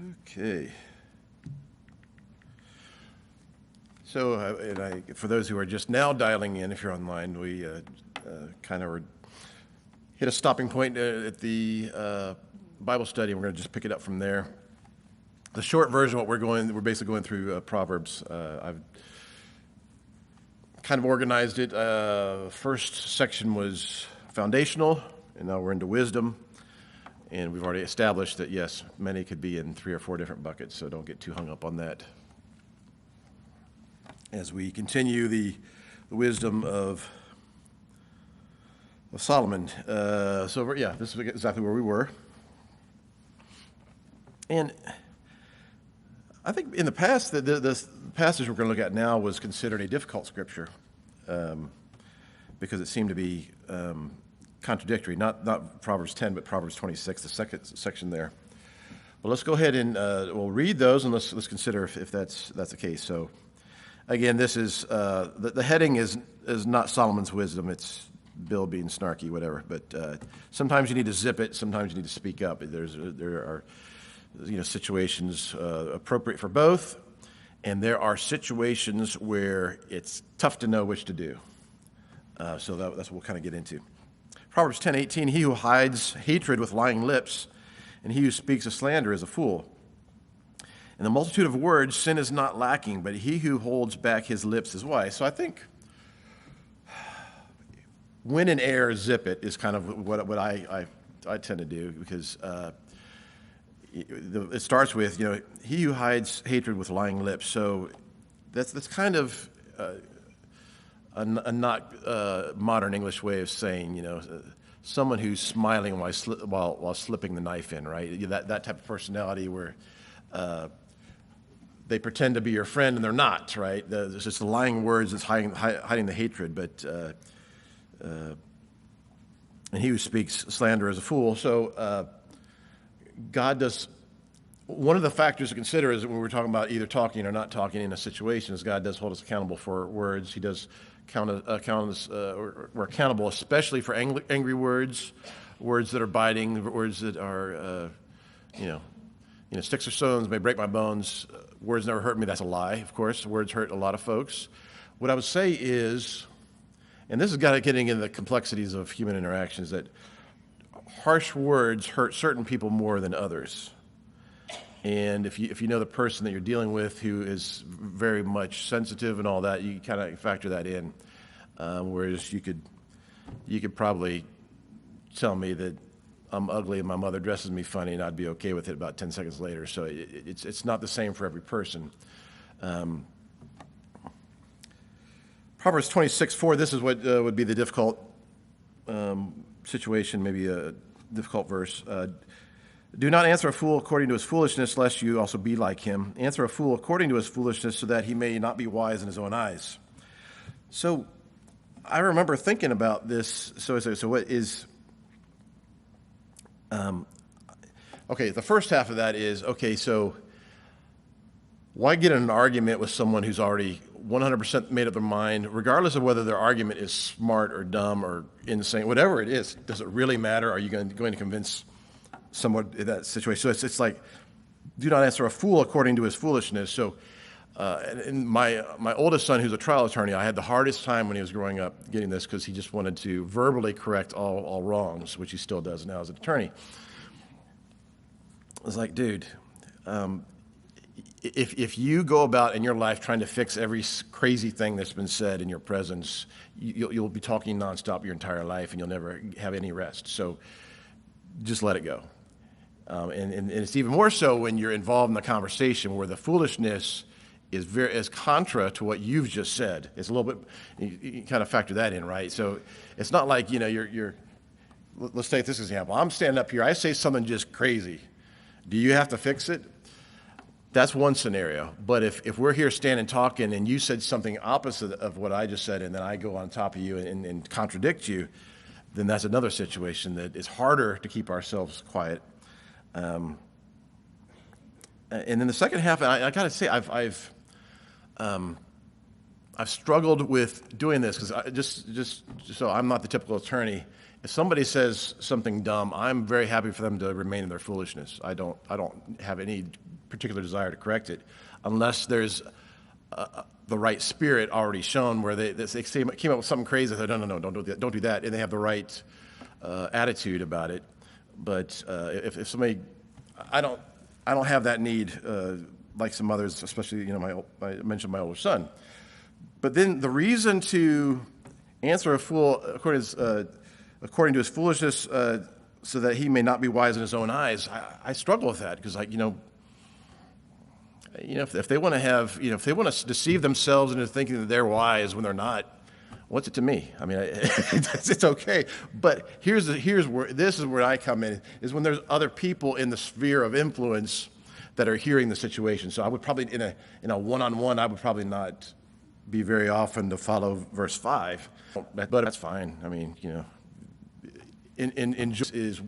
Okay. So, for those who are just now dialing in, if you're online, we kind of hit a stopping point at the Bible study, and we're going to just pick it up from there. The short version, we're basically going through Proverbs. I've kind of organized it. First section was foundational, and now we're into wisdom. And we've already established that, yes, many could be in 3 or 4 different buckets, so don't get too hung up on that. As we continue the wisdom of Solomon. This is exactly where we were. And I think in the past, the passage we're going to look at now was considered a difficult scripture because it seemed to be contradictory, not Proverbs 10, but Proverbs 26, the second section there. But let's go ahead and we'll read those, and let's consider if that's the case. So, again, this is the heading is not Solomon's wisdom. It's Bill being snarky, whatever. But sometimes you need to zip it. Sometimes you need to speak up. There are situations appropriate for both, and there are situations where it's tough to know which to do. So that's what we'll kind of get into. Proverbs 10:18, he who hides hatred with lying lips, and he who speaks a slander is a fool. In the multitude of words, sin is not lacking, but he who holds back his lips is wise. So I think when in air, zip it is kind of what I tend to do, because it starts with, he who hides hatred with lying lips. So that's kind of a not modern English way of saying, someone who's smiling while slipping the knife in, right? That type of personality where they pretend to be your friend and they're not, right? There's just the lying words that's hiding the hatred. But and he who speaks slander is a fool. So God does. One of the factors to consider is when we're talking about either talking or not talking in a situation is God does hold us accountable for words. He does count us. We're accountable, especially for angry words that are biting, words that are, sticks or stones may break my bones. Words never hurt me. That's a lie, of course. Words hurt a lot of folks. What I would say is, and this is getting into the complexities of human interactions, that harsh words hurt certain people more than others. And if you know the person that you're dealing with who is very much sensitive and all that, you kind of factor that in. Whereas you could probably tell me that I'm ugly and my mother dresses me funny, and I'd be okay with it about 10 seconds later. So it's not the same for every person. Proverbs 26:4. This is what would be the difficult situation, maybe a difficult verse. Do not answer a fool according to his foolishness, lest you also be like him. Answer a fool according to his foolishness, so that he may not be wise in his own eyes. So I remember thinking about this. So what is... okay, the first half of that is, okay, so why get in an argument with someone who's already 100% made up their mind, regardless of whether their argument is smart or dumb or insane, whatever it is? Does it really matter? Are you going to convince someone in that situation? So it's like, do not answer a fool according to his foolishness. So and my oldest son, who's a trial attorney, I had the hardest time when he was growing up getting this, because he just wanted to verbally correct all wrongs, which he still does now as an attorney. I was like, dude, if you go about in your life trying to fix every crazy thing that's been said in your presence, you'll be talking nonstop your entire life, and you'll never have any rest. So just let it go. And it's even more so when you're involved in the conversation where the foolishness is contra to what you've just said. It's a little bit, you kind of factor that in, right? So it's not like, you're let's take this example. I'm standing up here, I say something just crazy. Do you have to fix it? That's one scenario. But if we're here standing talking and you said something opposite of what I just said, and then I go on top of you and contradict you, then that's another situation that is harder to keep ourselves quiet. And then the second half, I got to say, I've struggled with doing this, because just so I'm not the typical attorney. if somebody says something dumb, I'm very happy for them to remain in their foolishness. I don't have any particular desire to correct it, unless there's the right spirit already shown, where they came up with something crazy. They said, no, don't do that, and they have the right attitude about it. But if somebody, I don't have that need like some others, especially I mentioned my older son. But then the reason to answer a fool according to his foolishness, so that he may not be wise in his own eyes, I struggle with that, because if they want to have, if they want to deceive themselves into thinking that they're wise when they're not, what's it to me? I mean, it's okay. But here's where I come in, is when there's other people in the sphere of influence that are hearing the situation. So I would probably, in a one-on-one, I would probably not be very often to follow verse 5, but that's fine. I mean, is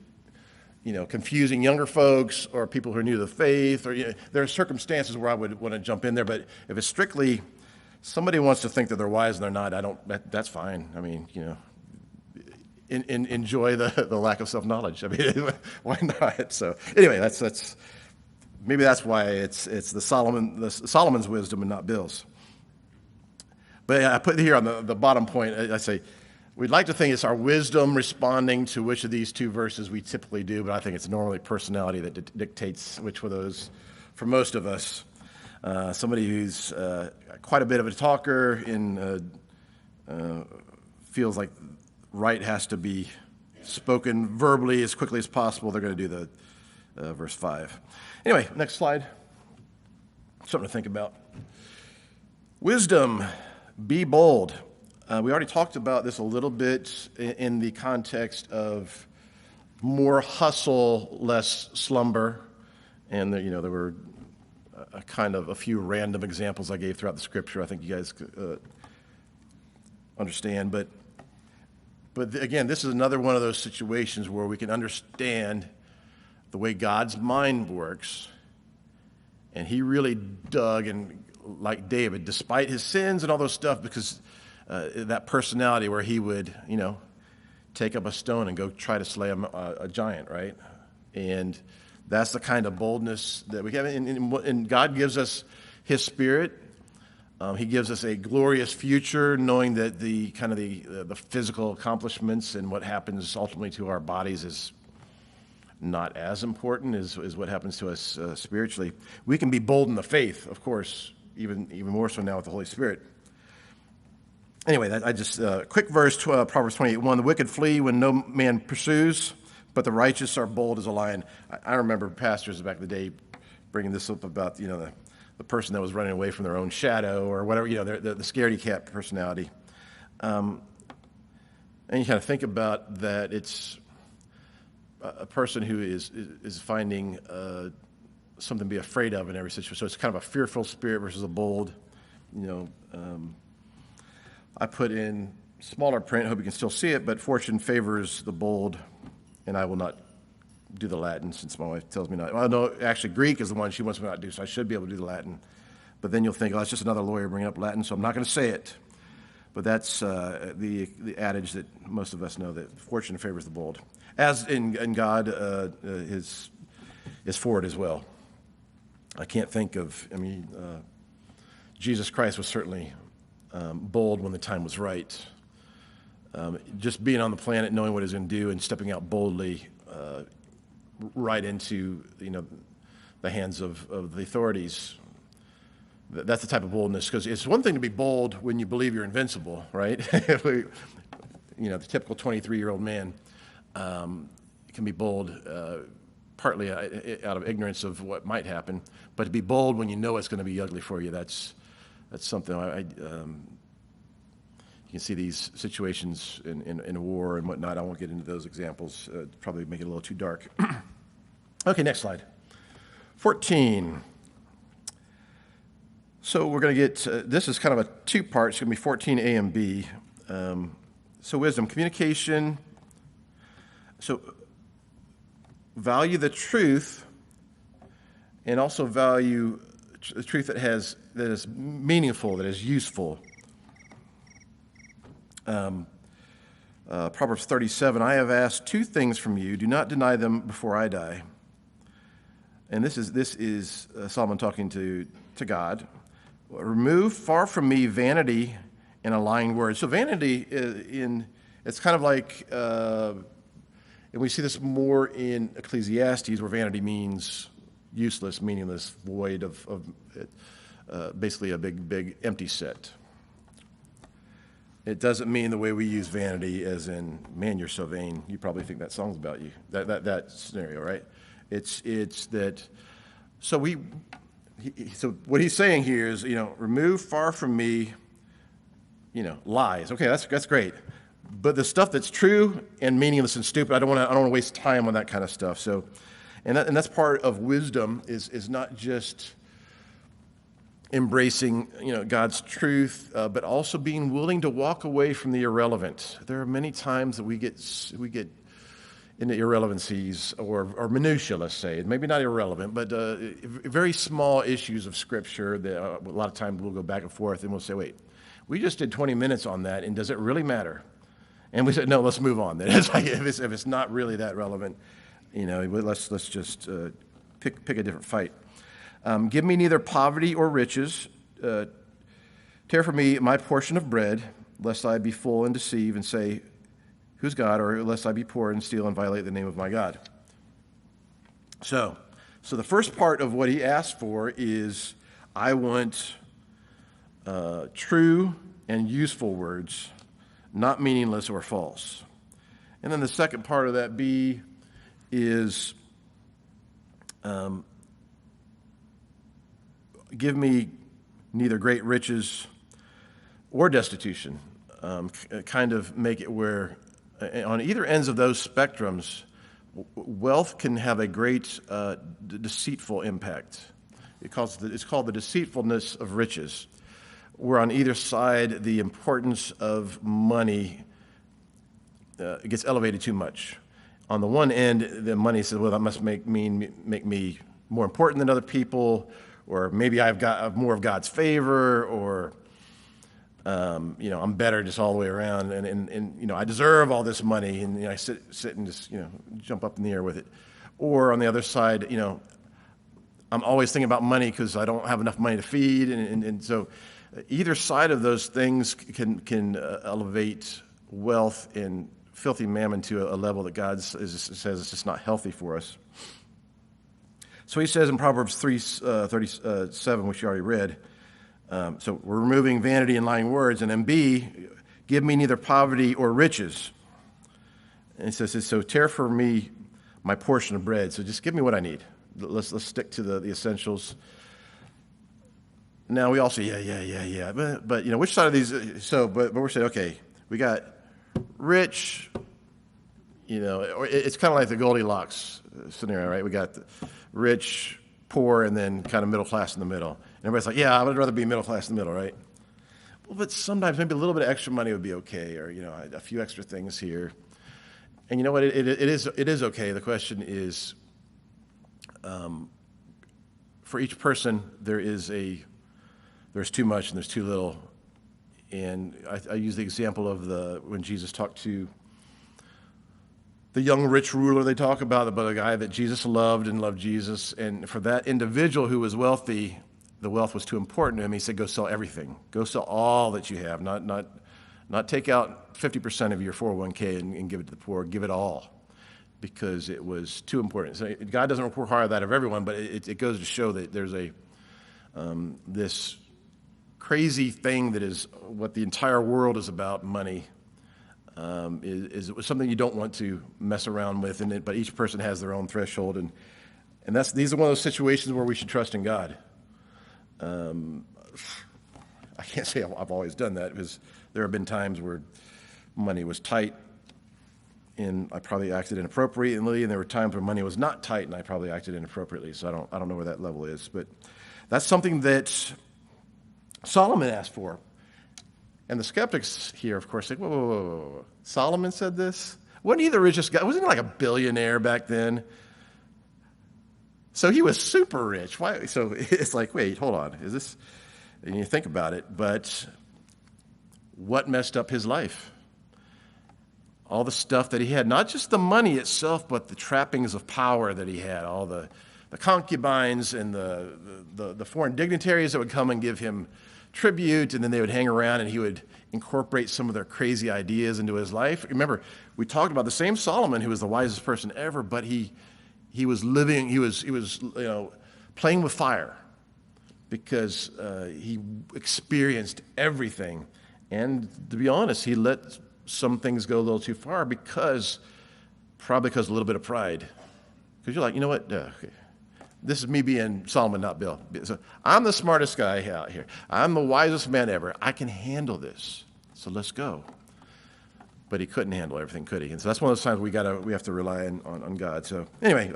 confusing younger folks or people who are new to the faith, or there are circumstances where I would want to jump in there. But if it's strictly somebody wants to think that they're wise and they're not, that's fine. I mean, enjoy the lack of self-knowledge. I mean, why not? So anyway, that's maybe that's why it's the Solomon's wisdom and not Bill's. But I put here on the bottom point, I say, we'd like to think it's our wisdom responding to which of these two verses we typically do, but I think it's normally personality that dictates which of those for most of us. Somebody who's quite a bit of a talker and feels like right has to be spoken verbally as quickly as possible, they're going to do the verse 5. Anyway, next slide. Something to think about. Wisdom, be bold. We already talked about this a little bit in the context of more hustle, less slumber. And there were a few random examples I gave throughout the scripture. I think you guys understand. But again, this is another one of those situations where we can understand the way God's mind works. And he really dug, and like David, despite his sins and all those stuff, because that personality where he would, take up a stone and go try to slay a giant, right? And that's the kind of boldness that we have. And God gives us his spirit. He gives us a glorious future, knowing that the physical accomplishments and what happens ultimately to our bodies is not as important as what happens to us spiritually. We can be bold in the faith, of course, even more so now with the Holy Spirit. Anyway, I just quick verse, Proverbs 28:1. The wicked flee when no man pursues, but the righteous are bold as a lion. I remember pastors back in the day bringing this up about the person that was running away from their own shadow or whatever, the scaredy cat personality. And you kind of think about that. It's a person who is finding something to be afraid of in every situation. So it's kind of a fearful spirit versus a bold. I put in smaller print, hope you can still see it, but fortune favors the bold, and I will not do the Latin since my wife tells me not. Well, no, actually, Greek is the one she wants me not to do, so I should be able to do the Latin. But then you'll think, it's just another lawyer bringing up Latin, so I'm not going to say it. But that's the adage that most of us know, that fortune favors the bold. As in God is for it as well. I can't think of, Jesus Christ was certainly bold when the time was right. Just being on the planet, knowing what he's going to do, and stepping out boldly right into the hands of the authorities. That's the type of boldness, because it's one thing to be bold when you believe you're invincible, right? The typical 23-year-old man can be bold partly out of ignorance of what might happen, but to be bold when you know it's going to be ugly for you, that's something. You can see these situations in war and whatnot. I won't get into those examples. Probably make it a little too dark. Okay, next slide. 14. So we're going to get, this is kind of a two-part. It's going to be 14 A and B. So wisdom, communication. So value the truth, and also value the truth that is meaningful, that is useful. Proverbs 37, I have asked two things from you. Do not deny them before I die. And this is Solomon talking to God. Remove far from me vanity and a lying word. So vanity, it's kind of like, and we see this more in Ecclesiastes, where vanity means useless, meaningless, void of basically a big empty set. It doesn't mean the way we use vanity as in, man, you're so vain. You probably think that song's about you. That scenario, right? It's that. So so what he's saying here is, remove far from me, lies. Okay, that's great. But the stuff that's true and meaningless and stupid, I don't want to waste time on that kind of stuff. So, and that's part of wisdom is not just embracing God's truth, but also being willing to walk away from the irrelevant. There are many times that we get into irrelevancies or minutia, let's say, maybe not irrelevant, but very small issues of Scripture that a lot of times we'll go back and forth, and we'll say, "Wait, we just did 20 minutes on that, and does it really matter?" And we said, "No, let's move on." Then it's like if it's not really that relevant, let's just pick a different fight. Give me neither poverty or riches. Tear from me my portion of bread, lest I be full and deceive and say, who's God? Or lest I be poor and steal and violate the name of my God. So the first part of what he asked for is, I want true and useful words, not meaningless or false. And then the second part of that B is, give me neither great riches or destitution. Kind of make it where, on either ends of those spectrums, wealth can have a great deceitful impact. It's called the deceitfulness of riches, where on either side the importance of money gets elevated too much. On the one end, the money says, well, that must make me more important than other people, or maybe I've got more of God's favor, or I'm better just all the way around, and I deserve all this money, and I sit and just jump up in the air with it. Or on the other side, I'm always thinking about money because I don't have enough money to feed, and so either side of those things can elevate wealth and filthy mammon to a level that God says it's just not healthy for us. So he says in Proverbs 3:37, which you already read, so we're removing vanity and lying words. And then B, give me neither poverty or riches. And he says, so tear for me my portion of bread. So just give me what I need. Let's stick to the essentials. Now we all say, yeah. But which side of these? But we're saying, okay, we got rich, or it's kind of like the Goldilocks scenario, right? We got the rich, poor, and then kind of middle class in the middle. And everybody's like, yeah, I would rather be middle class in the middle, right? Well, but sometimes maybe a little bit of extra money would be okay, or a few extra things here. And you know what? It is okay. The question is, for each person, there's too much and there's too little. And I use the example of when Jesus talked to the young rich ruler. They talk about a guy that Jesus loved and loved Jesus. And for that individual who was wealthy, the wealth was too important to him. He said, go sell everything. Go sell all that you have. Not take out 50% of your 401k and give it to the poor. Give it all, because it was too important. So God doesn't require that of everyone, but it goes to show that there's this crazy thing that is what the entire world is about, money, is something you don't want to mess around with, but each person has their own threshold, and these are one of those situations where we should trust in God. I can't say I've always done that, because there have been times where money was tight and I probably acted inappropriately, and there were times where money was not tight and I probably acted inappropriately. So I don't know where that level is, but that's something that Solomon asked for. And the skeptics here, of course, say, whoa. Solomon said this? Wasn't he the richest guy? Wasn't he like a billionaire back then? So he was super rich. Why? So it's like, wait, hold on. Is this? And you think about it, but what messed up his life? all the stuff that he had, not just the money itself, but the trappings of power that he had, all the concubines and the foreign dignitaries that would come and give him tribute, and then they would hang around and he would incorporate some of their crazy ideas into his life. Remember, we talked about the same Solomon, who was the wisest person ever, but he was living, he was playing with fire because he experienced everything. And to be honest, he let some things go a little too far probably because of a little bit of pride. Because you're like, you know what? Okay. This is me being Solomon, not Bill. So I'm the smartest guy out here. I'm the wisest man ever. I can handle this. So let's go. But he couldn't handle everything, could he? And so that's one of those times we have to rely on God. So anyway,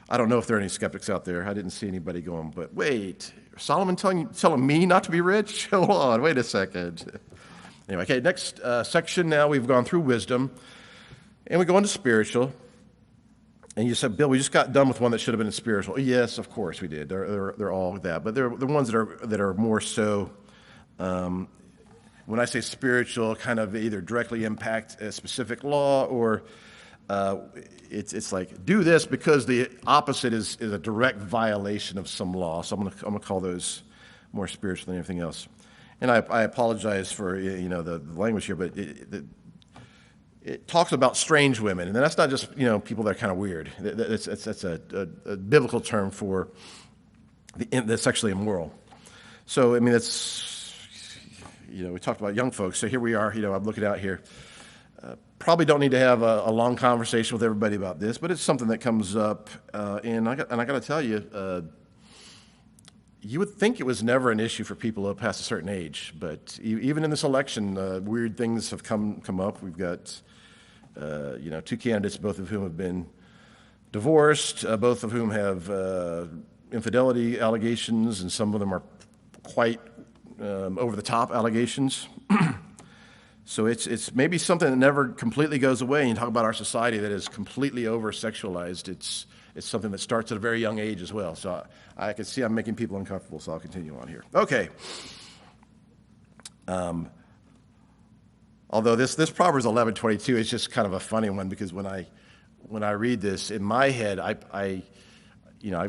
I don't know if there are any skeptics out there. I didn't see anybody going, but wait, Solomon telling me not to be rich? Hold on, wait a second. Anyway, okay, next section now. We've gone through wisdom, and we go into spiritual. And you said, Bill, we just got done with one that should have been spiritual. Yes, of course we did. They're all that, but they're the ones that are more so. When I say spiritual, kind of either directly impact a specific law, or it's like do this because the opposite is a direct violation of some law. So I'm gonna call those more spiritual than anything else. And I apologize for the language here, but it talks about strange women, and that's not just people that are kind of weird. That's a biblical term for the sexually immoral. So I mean, it's we talked about young folks. So here we are. I'm looking out here. Probably don't need to have a long conversation with everybody about this, but it's something that comes up, and I got to tell you. You would think it was never an issue for people up past a certain age, but even in this election, weird things have come up. We've got, two candidates, both of whom have been divorced, both of whom have infidelity allegations, and some of them are quite over-the-top allegations. So it's maybe something that never completely goes away. And you talk about our society that is completely over-sexualized. It's something that starts at a very young age as well. So I can see I'm making people uncomfortable, so I'll continue on here. Okay. Although this Proverbs 11:22 is just kind of a funny one, because when I read this in my head, I've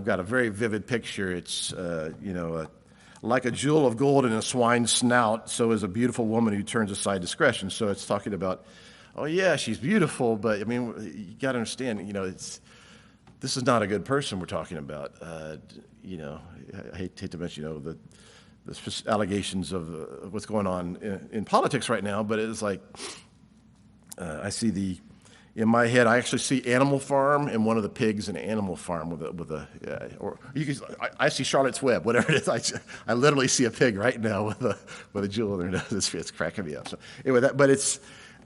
got a very vivid picture. It's like a jewel of gold in a swine's snout, so is a beautiful woman who turns aside discretion. So it's talking about, oh yeah, she's beautiful, but I mean, you got to understand, this is not a good person we're talking about. I hate to mention, the allegations of what's going on in politics right now, but it's like I see in my head, I actually see Animal Farm and one of the pigs in Animal Farm I see Charlotte's Web, whatever it is. I literally see a pig right now with a jewel in their nose. It's cracking me up. So anyway, but it's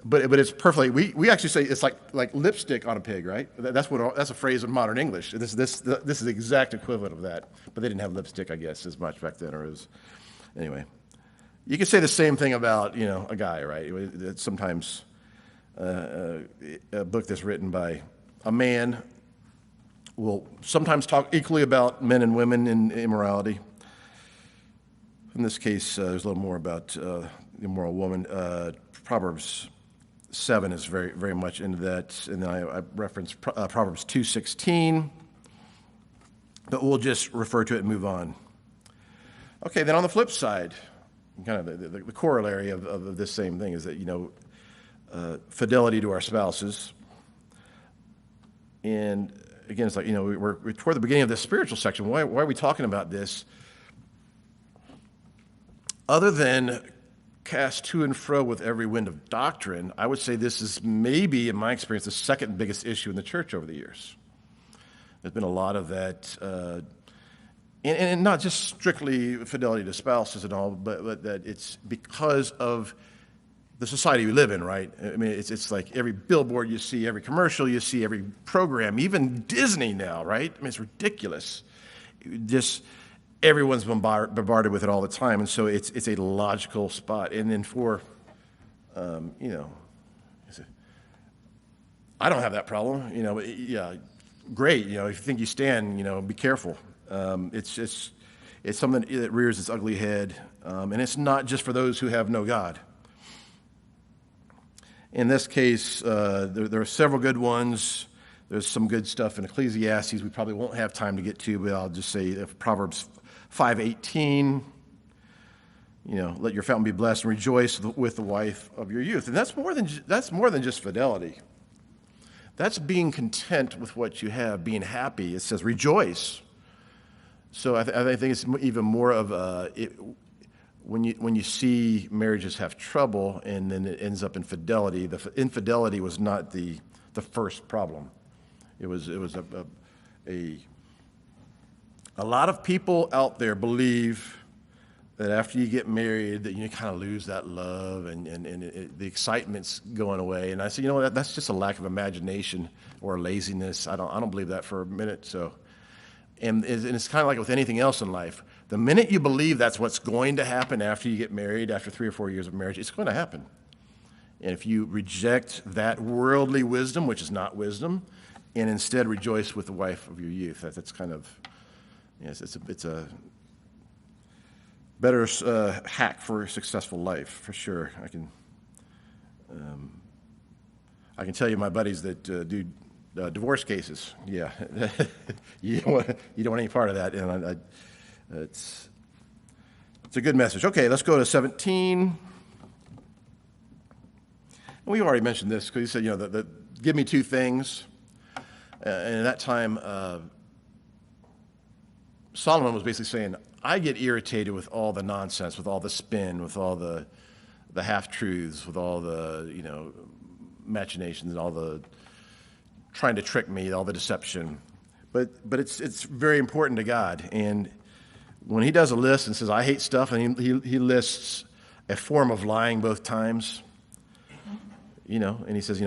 perfectly. We actually say it's like lipstick on a pig, right? That's a phrase in modern English. This is the exact equivalent of that. But they didn't have lipstick, I guess, as much back then, anyway. You could say the same thing about a guy, right? Sometimes. A book that's written by a man will sometimes talk equally about men and women in immorality. In this case, there's a little more about the immoral woman. Proverbs 7 is very, very much into that. And then I reference Proverbs 2:16, but we'll just refer to it and move on. Okay, then on the flip side, kind of the corollary of this same thing is that, fidelity to our spouses. And again, it's like, we're toward the beginning of this spiritual section. Why are we talking about this? Other than cast to and fro with every wind of doctrine, I would say this is maybe, in my experience, the second biggest issue in the church over the years. There's been a lot of that, and not just strictly fidelity to spouses and all, but that it's because of the society we live in, right? I mean, it's like every billboard you see, every commercial you see, every program, even Disney now, right? I mean, it's ridiculous. Just everyone's bombarded with it all the time, and so it's a logical spot. And then I don't have that problem, yeah, great. If you think you stand, be careful. It's something that rears its ugly head, and it's not just for those who have no God. In this case, there are several good ones. There's some good stuff in Ecclesiastes we probably won't have time to get to, but I'll just say Proverbs 5:18, let your fountain be blessed and rejoice with the wife of your youth. And that's more than just fidelity. That's being content with what you have, being happy. It says rejoice. So I think it's even more of when you see marriages have trouble and then it ends up in infidelity. The infidelity was not the first problem. It was a lot of people out there believe that after you get married that you kind of lose that love and the excitement's going away. And I say, that's just a lack of imagination or laziness. I don't believe that for a minute. So, and it's kind of like with anything else in life. The minute you believe that's what's going to happen after you get married, after 3 or 4 years of marriage, it's going to happen. And if you reject that worldly wisdom, which is not wisdom, and instead rejoice with the wife of your youth, that's kind of, yes, it's a better hack for a successful life, for sure. I can tell you my buddies that do divorce cases. Yeah, you don't want any part of that. And it's a good message. Okay, let's go to 17. And we already mentioned this because he said, give me two things. And at that time, Solomon was basically saying, I get irritated with all the nonsense, with all the spin, with all the half-truths, with all the, machinations and all the trying to trick me, all the deception. But it's very important to God. And when he does a list and says, I hate stuff, and he lists a form of lying both times, and he says,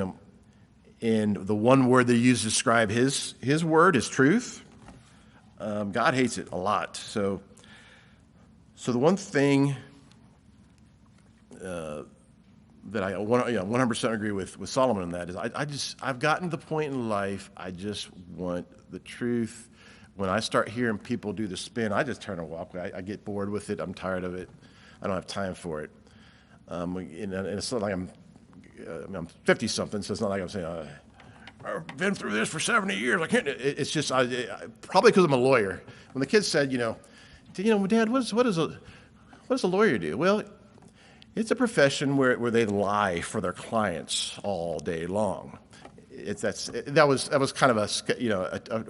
and the one word that he used to describe his word is truth. God hates it a lot. So the one thing that I 100% agree with Solomon on that is I've gotten to the point in life I just want the truth. When I start hearing people do the spin, I just turn and walk away. I get bored with it. I'm tired of it. I don't have time for it. And it's not like I'm 50-something, so it's not like I'm saying, I've been through this for 70 years. I can't. It's just probably because I'm a lawyer. When the kids said, Dad, what does a lawyer do? Well, it's a profession where they lie for their clients all day long. That was kind of a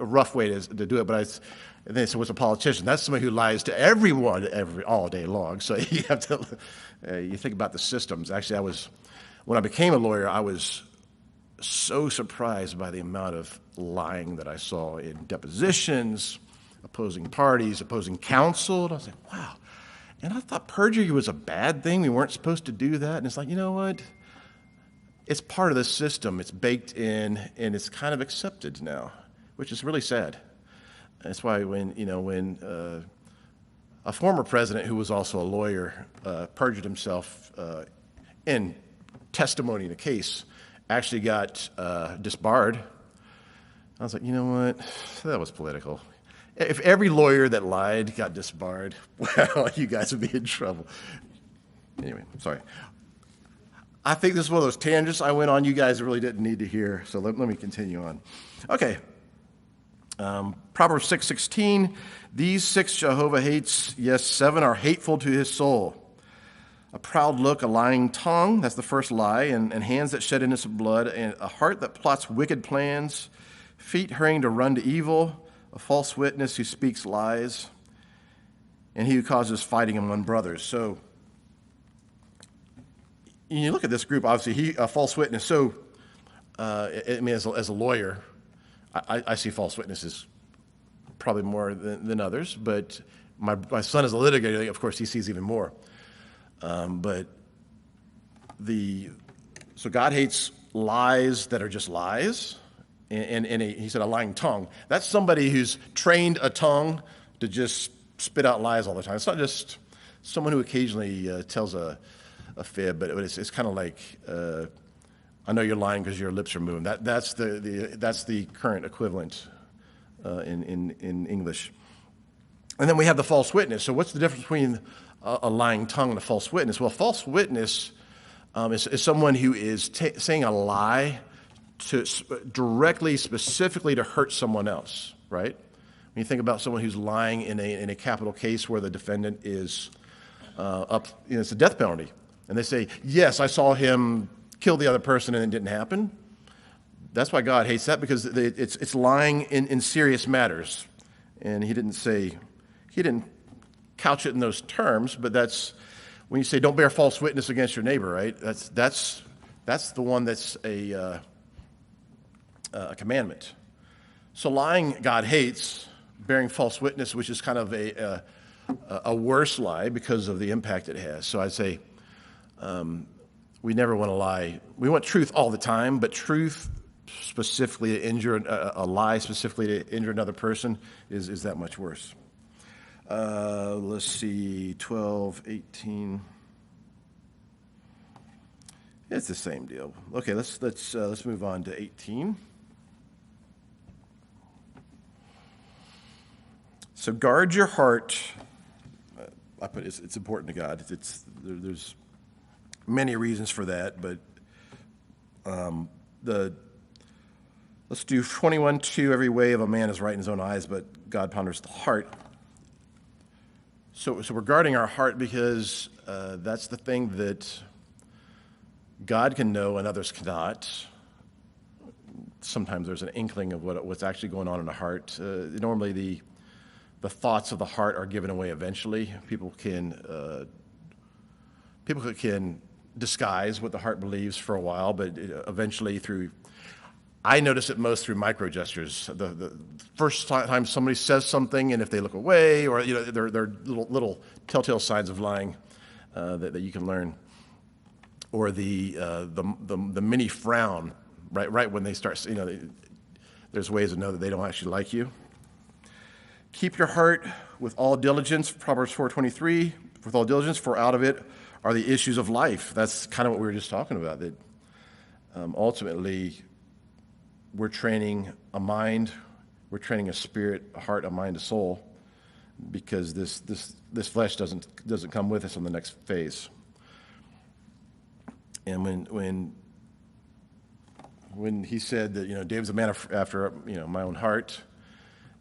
rough way to do it. But and they said, what's a politician? That's somebody who lies to everyone all day long. So you have to you think about the systems. Actually, when I became a lawyer, I was so surprised by the amount of lying that I saw in depositions, opposing parties, opposing counsel. And I was like, wow. And I thought perjury was a bad thing. We weren't supposed to do that. And it's like, you know what? It's part of the system. It's baked in, and it's kind of accepted now, which is really sad. That's why when a former president who was also a lawyer perjured himself in testimony in a case, actually got disbarred. I was like, you know what? That was political. If every lawyer that lied got disbarred, well, you guys would be in trouble. Anyway, sorry. I think this is one of those tangents I went on you guys really didn't need to hear, so let me continue on. Okay. Proverbs 6:16, these 6 Jehovah hates, yes, 7 are hateful to his soul. A proud look, a lying tongue, that's the first lie, and hands that shed innocent blood, and a heart that plots wicked plans, feet hurrying to run to evil, a false witness who speaks lies, and he who causes fighting among brothers. So, you look at this group, obviously, a false witness. So, as a lawyer, I see false witnesses probably more than others, but my son is a litigator, of course, he sees even more. So God hates lies that are just lies, and he said a lying tongue. That's somebody who's trained a tongue to just spit out lies all the time. It's not just someone who occasionally tells a fib, but it's kind of like, I know you're lying because your lips are moving. That's the current equivalent in English. And then we have the false witness. So what's the difference between a lying tongue and a false witness? Well, a false witness is someone who is saying a lie directly, specifically to hurt someone else, right? When you think about someone who's lying in a capital case where the defendant is it's a death penalty, and they say, yes, I saw him kill the other person and it didn't happen. That's why God hates that, because it's lying in serious matters. And he didn't couch it in those terms, but that's when you say don't bear false witness against your neighbor, right? That's the one that's a commandment. So lying God hates. Bearing false witness, which is kind of a worse lie because of the impact it has. So I'd say we never want to lie. We want truth all the time, but truth specifically to injure, a lie specifically to injure another person is that much worse. Let's see, 12, 18. It's the same deal. Okay, let's move on to 18. So guard your heart. I put it's important to God. There's many reasons for that, but let's do 21:2. Every way of a man is right in his own eyes, but God ponders the heart. So we're guarding our heart because that's the thing that God can know and others cannot. Sometimes there's an inkling of what's actually going on in the heart. Normally the thoughts of the heart are given away eventually. People can disguise what the heart believes for a while, but eventually I notice it most through micro gestures. The first time somebody says something, and if they look away, or they're little telltale signs of lying that you can learn, or the mini frown right when they start. There's ways to know that they don't actually like you. Keep your heart with all diligence, Proverbs 4:23, with all diligence, for out of it are the issues of life. That's kind of what we were just talking about, that ultimately we're training a mind, we're training a spirit, a heart, a mind, a soul, because this flesh doesn't come with us on the next phase. And when he said that, David's a man after my own heart,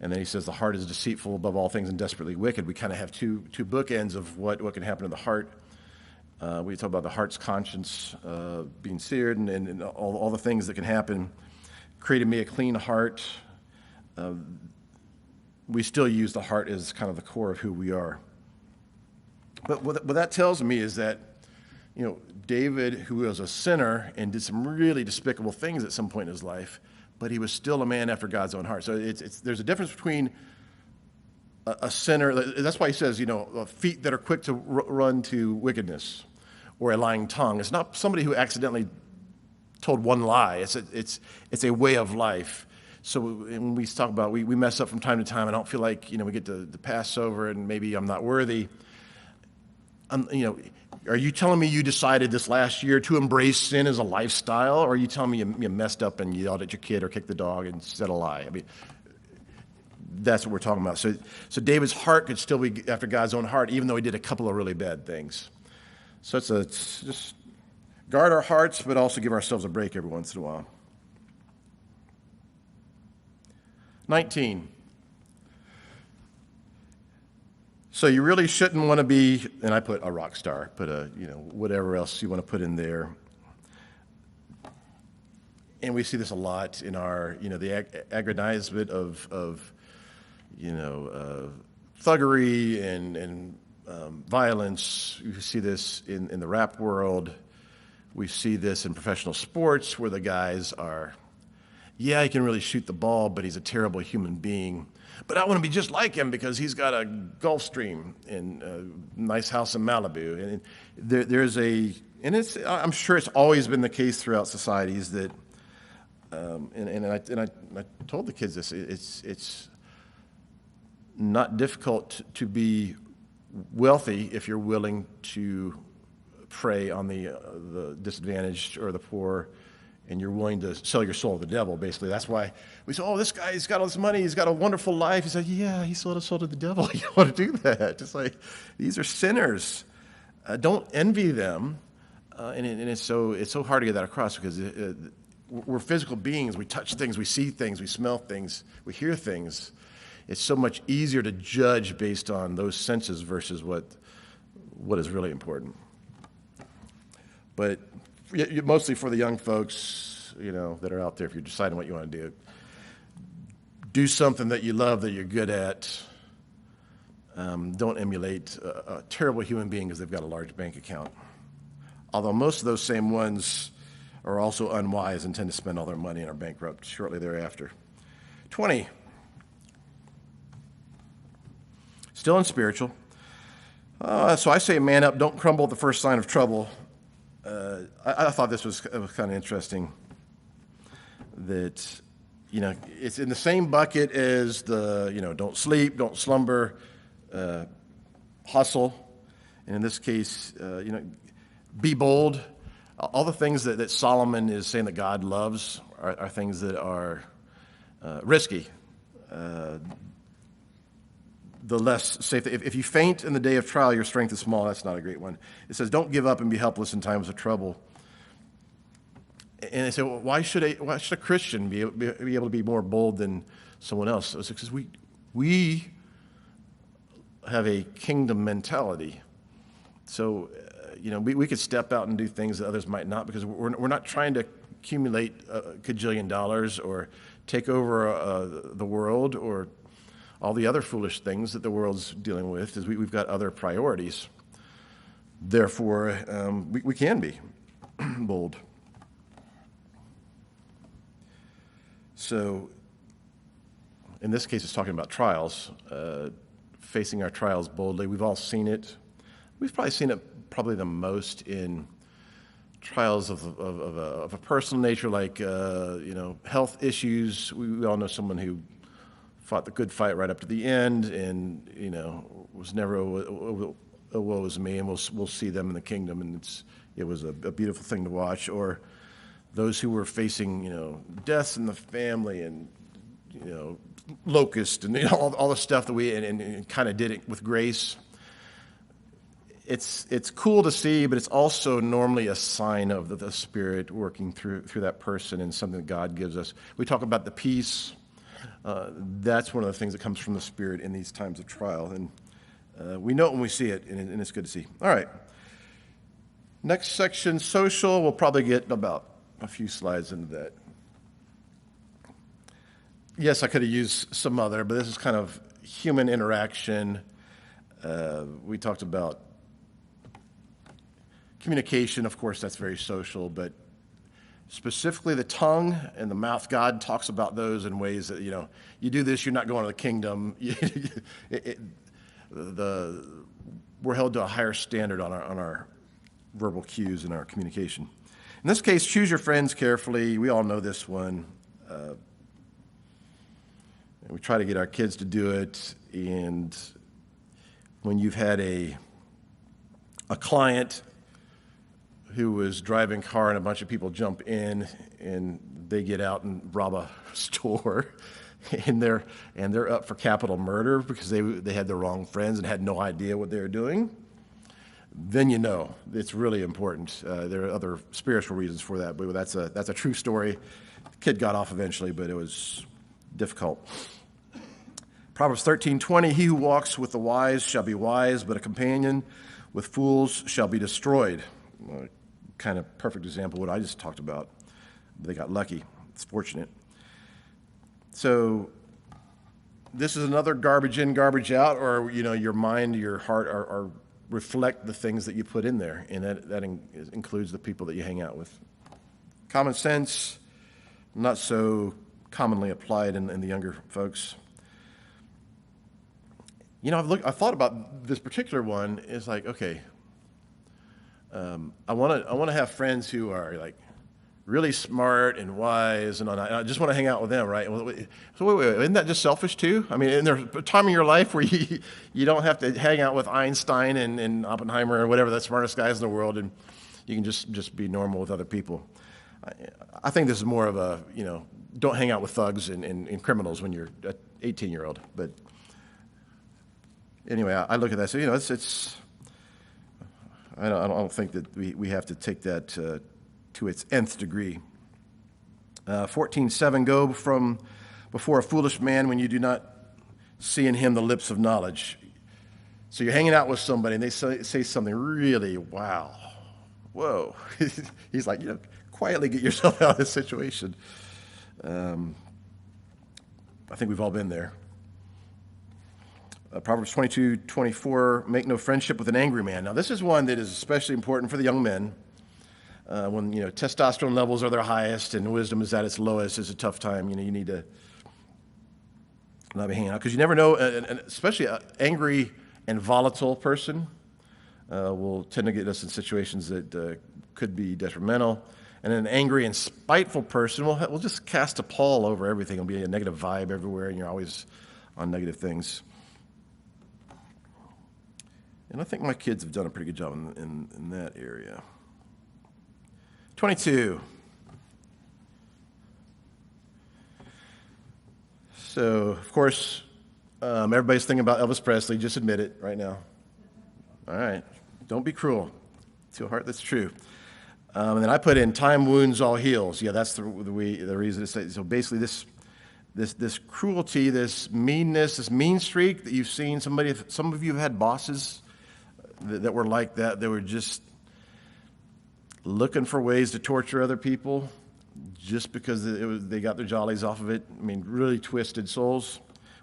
and then he says the heart is deceitful above all things and desperately wicked. We kind of have two bookends of what can happen to the heart. We talk about the heart's conscience being seared and all the things that can happen. Created me a clean heart. We still use the heart as kind of the core of who we are. But what that tells me is that, David, who was a sinner and did some really despicable things at some point in his life, but he was still a man after God's own heart. So there's a difference between a sinner. That's why he says, feet that are quick to run to wickedness, or a lying tongue. It's not somebody who accidentally told one lie. It's a way of life. So when we talk about we mess up from time to time, I don't feel like we get to pass over and maybe I'm not worthy. Are you telling me you decided this last year to embrace sin as a lifestyle, or are you telling me you messed up and yelled at your kid or kicked the dog and said a lie? I mean, that's what we're talking about. So David's heart could still be after God's own heart, even though he did a couple of really bad things. So it's just guard our hearts, but also give ourselves a break every once in a while. 19. So you really shouldn't want to be, and I put a rock star, put whatever else you want to put in there. And we see this a lot in our, the aggrandizement of thuggery and violence. We see this in the rap world. We see this in professional sports where the guys are, he can really shoot the ball, but he's a terrible human being. But I want to be just like him because he's got a Gulfstream and a nice house in Malibu. And I'm sure it's always been the case throughout societies that, I told the kids this, it's not difficult to be wealthy if you're willing to prey on the disadvantaged or the poor, and you're willing to sell your soul to the devil, basically. That's why we say, this guy, he's got all this money, he's got a wonderful life. He said, he sold his soul to the devil. You don't want to do that. Just like, these are sinners. Don't envy them. and it's so hard to get that across because we're physical beings. We touch things, we see things, we smell things, we hear things. It's so much easier to judge based on those senses versus what is really important. But mostly for the young folks, that are out there, if you're deciding what you want to do something that you love, that you're good at. Don't emulate a terrible human being because they've got a large bank account. Although most of those same ones are also unwise and tend to spend all their money and are bankrupt shortly thereafter. 20. Still unspiritual. So I say man up, don't crumble at the first sign of trouble. I thought this was kind of interesting that, it's in the same bucket as the, don't sleep, don't slumber, hustle. And in this case, be bold. All the things that Solomon is saying that God loves are things that are risky. The less safe. If you faint in the day of trial, your strength is small. That's not a great one. It says, don't give up and be helpless in times of trouble. And they say, well, why should a Christian be able to be more bold than someone else? It's because we have a kingdom mentality. So, we could step out and do things that others might not because we're not trying to accumulate a gajillion dollars or take over the world or all the other foolish things that the world's dealing with. Is we've got other priorities. Therefore, we can be bold. So, in this case, it's talking about trials, facing our trials boldly. We've all seen it. We've probably seen it the most in trials of a personal nature, like health issues. We all know someone who fought the good fight right up to the end, and was never a woe is me, and we'll see them in the kingdom, and it was a beautiful thing to watch. Or those who were facing deaths in the family and locust and all the stuff that we and kind of did it with grace. It's cool to see, but it's also normally a sign of the Spirit working through that person and something that God gives us. We talk about the peace. That's one of the things that comes from the Spirit in these times of trial, and we know it when we see it, and it's good to see. All right. Next section, social. We'll probably get about a few slides into that. Yes, I could have used some other, but this is kind of human interaction. We talked about communication. Of course, that's very social, but specifically the tongue and the mouth, God talks about those in ways that, you do this, you're not going to the kingdom. We're held to a higher standard on our verbal cues and our communication. In this case, choose your friends carefully. We all know this one. We try to get our kids to do it, and when you've had a client who was driving a car and a bunch of people jump in and they get out and rob a store and they're up for capital murder because they had the wrong friends and had no idea what they were doing, then it's really important. There are other spiritual reasons for that, but that's a true story. The kid got off eventually, but it was difficult. Proverbs 13:20, he who walks with the wise shall be wise, but a companion with fools shall be destroyed. Kind of perfect example of what I just talked about. They got lucky. It's fortunate. So this is another garbage in, garbage out, or your mind, your heart are reflect the things that you put in there, and that includes the people that you hang out with. Common sense, not so commonly applied in the younger folks. I've thought about this particular one. Is like, okay, I want to have friends who are like really smart and wise, and I just want to hang out with them, right? So wait, isn't that just selfish too? I mean, isn't there a time in your life where you don't have to hang out with Einstein and Oppenheimer or whatever the smartest guys in the world, and you can just be normal with other people? I think this is more of a, don't hang out with thugs and criminals when you're an 18-year-old. But anyway, I look at that. So, I don't think that we have to take that to its nth degree. 14:7, go from before a foolish man when you do not see in him the lips of knowledge. So you're hanging out with somebody and they say something really, wow, whoa. He's like, quietly get yourself out of this situation. I think we've all been there. Proverbs 22:24, make no friendship with an angry man. Now, this is one that is especially important for the young men. When, testosterone levels are their highest and wisdom is at its lowest, it's a tough time. You need to not be hanging out. Because you never know, and especially an angry and volatile person will tend to get us in situations that could be detrimental. And an angry and spiteful person will just cast a pall over everything. It'll be a negative vibe everywhere, and you're always on negative things. And I think my kids have done a pretty good job in that area. 22. So, of course, everybody's thinking about Elvis Presley. Just admit it right now. All right. Don't be cruel to a heart that's true. And then I put in time wounds all heals. Yeah, that's the reason to say. So basically this cruelty, this meanness, this mean streak that you've seen. Some of you have had bosses that were like that. They were just looking for ways to torture other people just because they got their jollies off of it. I mean, really twisted souls.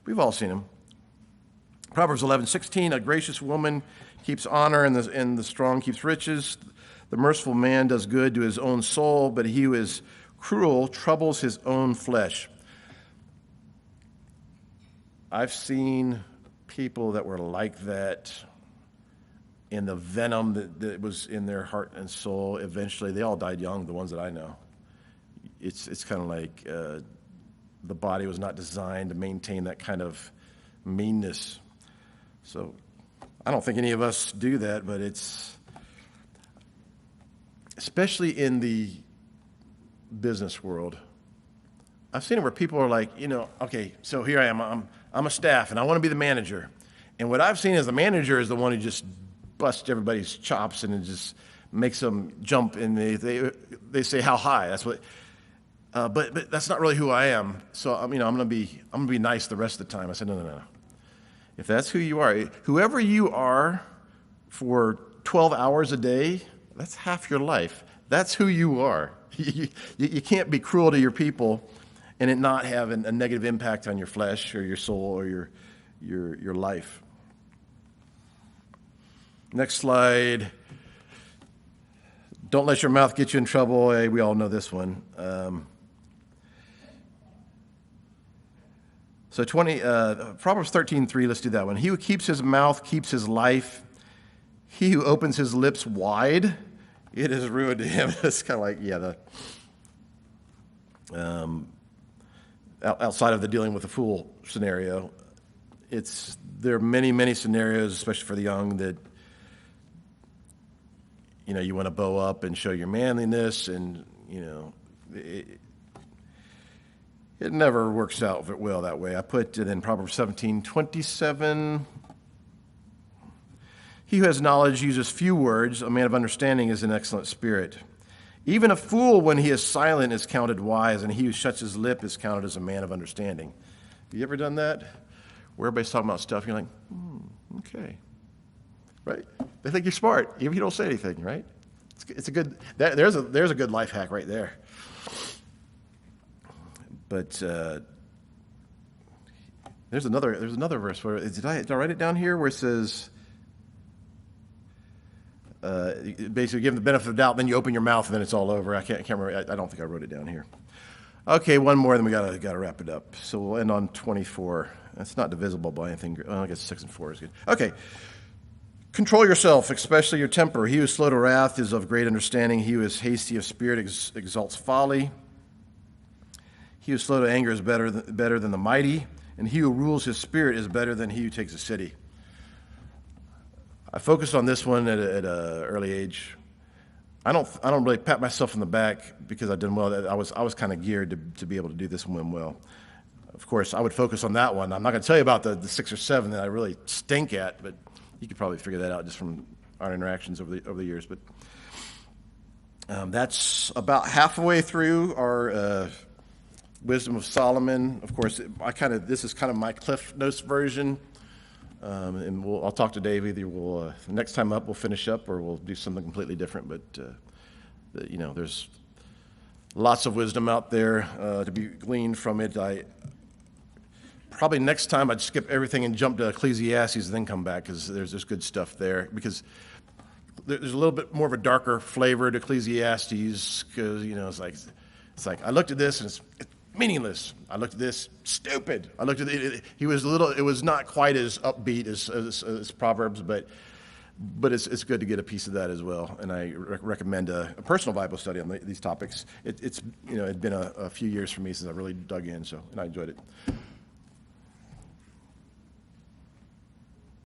We've all seen them. Proverbs 11:16, a gracious woman keeps honor and the strong keeps riches. The merciful man does good to his own soul, but he who is cruel troubles his own flesh. I've seen people that were like that in the venom that was in their heart and soul. Eventually, they all died young, the ones that I know. It's kind of like the body was not designed to maintain that kind of meanness. So I don't think any of us do that, but it's, especially in the business world, I've seen it where people are like, okay, so here I am, I'm a staff, and I want to be the manager. And what I've seen is the manager is the one who just busts everybody's chops and it just makes them jump, and they say how high. That's what. But that's not really who I am. So I'm gonna be nice the rest of the time. I said no. If that's who you are, whoever you are for 12 hours a day, that's half your life. That's who you are. You can't be cruel to your people and it not have a negative impact on your flesh or your soul or your life. Next slide. Don't let your mouth get you in trouble. Hey, we all know this one. So Proverbs 13:3, let's do that one. He who keeps his mouth keeps his life. He who opens his lips wide, it is ruin to him. It's kind of like, outside of the dealing with a fool scenario, there are many, many scenarios, especially for the young, that you want to bow up and show your manliness, and it never works out well that way. I put it in Proverbs 17:27. He who has knowledge uses few words. A man of understanding is an excellent spirit. Even a fool, when he is silent, is counted wise, and he who shuts his lip is counted as a man of understanding. Have you ever done that? Where everybody's talking about stuff, you're like, okay. Right? They think you're smart, even if you don't say anything, right? It's a good, there's a good life hack right there. But there's another verse where, did I write it down here, where it says, basically give them the benefit of the doubt, then you open your mouth and then it's all over. I can't remember. I don't think I wrote it down here. Okay, one more, then we gotta wrap it up. So we'll end on 24. That's not divisible by anything. I guess 6 and 4 is good. Okay. Control yourself, especially your temper. He who is slow to wrath is of great understanding. He who is hasty of spirit exalts folly. He who is slow to anger is better than the mighty, and he who rules his spirit is better than he who takes a city. I focused on this one at an early age. I don't really pat myself on the back because I've done well. I was kind of geared to be able to do this one well. Of course, I would focus on that one. I'm not going to tell you about the 6 or 7 that I really stink at, but you could probably figure that out just from our interactions over the years. But that's about halfway through our Wisdom of Solomon. Of course, this is kind of my Cliff Notes version. And I'll talk to Dave. Either next time up we'll finish up, or we'll do something completely different. But there's lots of wisdom out there to be gleaned from it. Probably next time I'd skip everything and jump to Ecclesiastes and then come back, because there's good stuff there. Because there's a little bit more of a darker flavor to Ecclesiastes. Because it's like I looked at this and it's meaningless. I looked at this, stupid. I looked at it. It was not quite as upbeat as Proverbs, but it's good to get a piece of that as well. And I recommend a personal Bible study on these topics. It's it'd been a few years for me since I really dug in, and I enjoyed it.